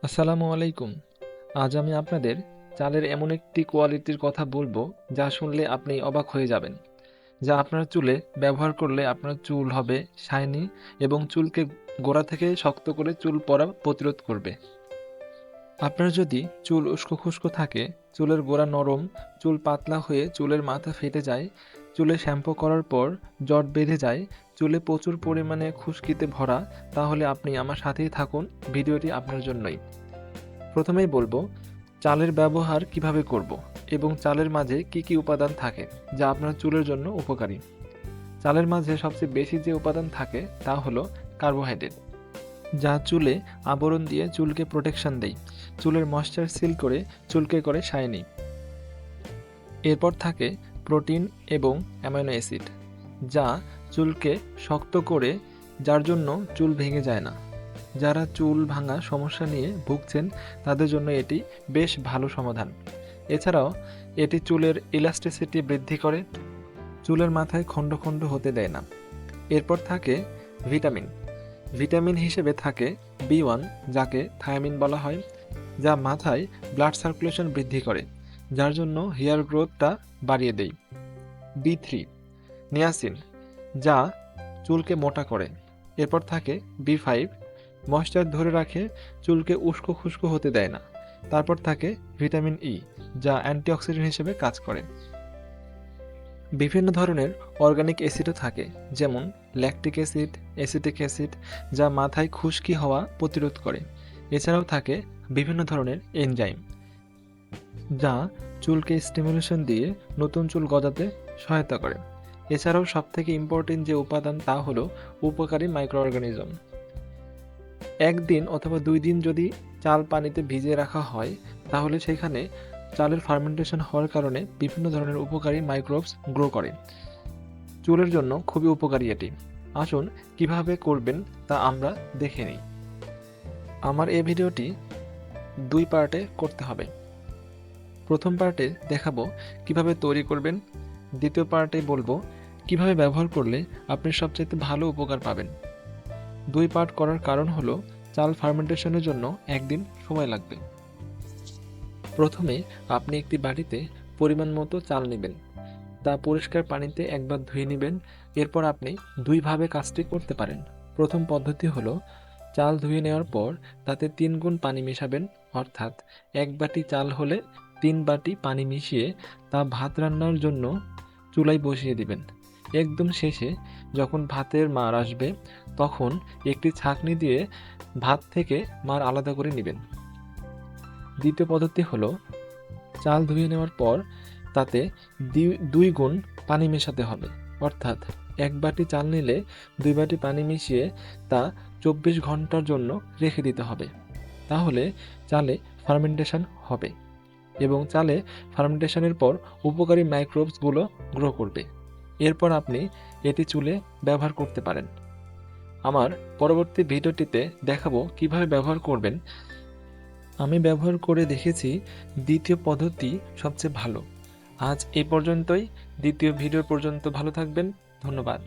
আসসালামু আলাইকুম। আজ আমি আপনাদের চালের এমন একটি কোয়ালিটির কথা বলবো যা শুনলে আপনি অবাক হয়ে যাবেন। যা আপনার চুলে ব্যবহার করলে আপনার চুল হবে শাইনি এবং চুলকে গোড়া থেকে শক্ত করে চুল পড়া প্রতিরোধ করবে। আপনার যদি চুল উস্কো-খুস্কো থাকে, চুলের গোড়া নরম, চুল পাতলা হয়ে চুলের মাথা ফেটে যায়, চুলে শ্যাম্পু করার পর জট বেঁধে যায়, চুলে প্রচুর পরিমাণে খুশকিতে ভরা, তাহলে আপনি আমার সাথেই থাকুন, ভিডিওটি আপনার জন্যই। প্রথমেই বলবো চালের ব্যবহার কিভাবে করব এবং চালের মাঝে কি কি উপাদান থাকে যা আপনার চুলের জন্য উপকারী। চালের মাঝে সবচেয়ে বেশি যে উপাদান থাকে তা হলো কার্বোহাইড্রেট, যা চুলে আবরণ দিয়ে চুলকে প্রোটেকশন দেয়, চুলের ময়েশ্চার সিল করে চুলকে করে শাইনি। এরপর থাকে প্রোটিন এবং অ্যামাইনো অ্যাসিড, যা চুলকে শক্ত করে, যার জন্য চুল ভেঙে যায় না। যারা চুল ভাঙা সমস্যা নিয়ে ভুগছেন তাদের জন্য এটি বেশ ভালো সমাধান। এছাড়াও এটি চুলের ইলাস্টিসিটি বৃদ্ধি করে, চুলের মাথায় খণ্ড খণ্ড হতে দেয় না। এরপর থাকে ভিটামিন। ভিটামিন হিসেবে থাকে বি1, যাকে থায়ামিন বলা হয়, যা মাথায় ব্লাড সার্কুলেশন বৃদ্ধি করে, যার জন্য হেয়ার গ্রোথটা বাড়িয়ে দেয়। বি3, নিয়াসিন, যা চুলকে মোটা করে। এরপর থাকে বি5, ময়েশ্চার ধরে রাখে, চুলকে উস্কো খুস্কো হতে দেয় না। তারপর থাকে ভিটামিন ই, যা অ্যান্টিঅক্সিডেন্ট হিসেবে কাজ করে। বিভিন্ন ধরনের অর্গানিক অ্যাসিডও থাকে, যেমন ল্যাকটিক অ্যাসিড, অ্যাসিটিক অ্যাসিড, যা মাথায় খুশকি হওয়া প্রতিরোধ করে। এছাড়াও থাকে বিভিন্ন ধরনের এনজাইম, যা চুলকে স্টিমুলেশন দিয়ে নতুন চুল গজাতে সহায়তা করে। এছাড়াও সবথেকে ইম্পর্টেন্ট যে উপাদান তা হলো উপকারী মাইক্রো অর্গানিজম। একদিন অথবা ২ দিন যদি চাল পানিতে ভিজিয়ে রাখা হয়, তাহলে সেখানে চালের ফার্মেন্টেশন হওয়ার কারণে বিভিন্ন ধরনের উপকারী মাইক্রোবস গ্রো করে। চুলের জন্য খুবই উপকারী এটি। আসুন কিভাবে করবেন তা আমরা দেখে নিই। আমার এই ভিডিওটি ২ পার্টে করতে হবে। প্রথম পার্টে দেখাবো কিভাবে তৈরি করবেন, দ্বিতীয় পার্টে বলবো কিভাবে ব্যবহার করলে আপনি সবচাইতে ভালো উপকার পাবেন। ২ পার্ট করার কারণ হলো চাল ফার্মেন্টেশনের জন্য ১ দিন সময় লাগবে। প্রথমে আপনি একটি বাটিতে পরিমাণ মতো চাল নেবেন, তা পরিষ্কার পানিতে একবার ধুয়ে নেবেন। এরপর আপনি ২ ভাবে কাজটি করতে পারেন। প্রথম পদ্ধতি হলো চাল ধুয়ে নেওয়ার পর তাতে ৩ গুণ পানি মেশাবেন, অর্থাৎ ১ বাটি চাল হলে ৩ বাটি পানি মিশিয়ে তা ভাত রান্নার জন্য চুলায় বসিয়ে দিবেন। একদম শেষে যখন ভাতের মাড় আসবে, তখন একটি ছাঁকনি দিয়ে ভাত থেকে মাড় আলাদা করে নেবেন। দ্বিতীয় পদ্ধতি হলো চাল ধুয়ে নেওয়ার পর তাতে ২ গুণ পানি মেশাতে হবে, অর্থাৎ ১ বাটি চাল নিলে ২ বাটি পানি মিশিয়ে তা ২৪ ঘন্টার জন্য রেখে দিতে হবে। তাহলে চালে ফার্মেন্টেশন হবে এবং চালে ফার্মেন্টেশনের পর উপকারী মাইক্রোবসগুলো গ্রো করবে। এরপর আপনি এটি চুলে ব্যবহার করতে পারেন। আমার পরবর্তী ভিডিওটিতে দেখাবো কিভাবে ব্যবহার করবেন। আমি ব্যবহার করে দেখেছি দ্বিতীয় পদ্ধতি সবচেয়ে ভালো। আজ এই পর্যন্তই। দ্বিতীয় ভিডিও পর্যন্ত ভালো থাকবেন। ধন্যবাদ।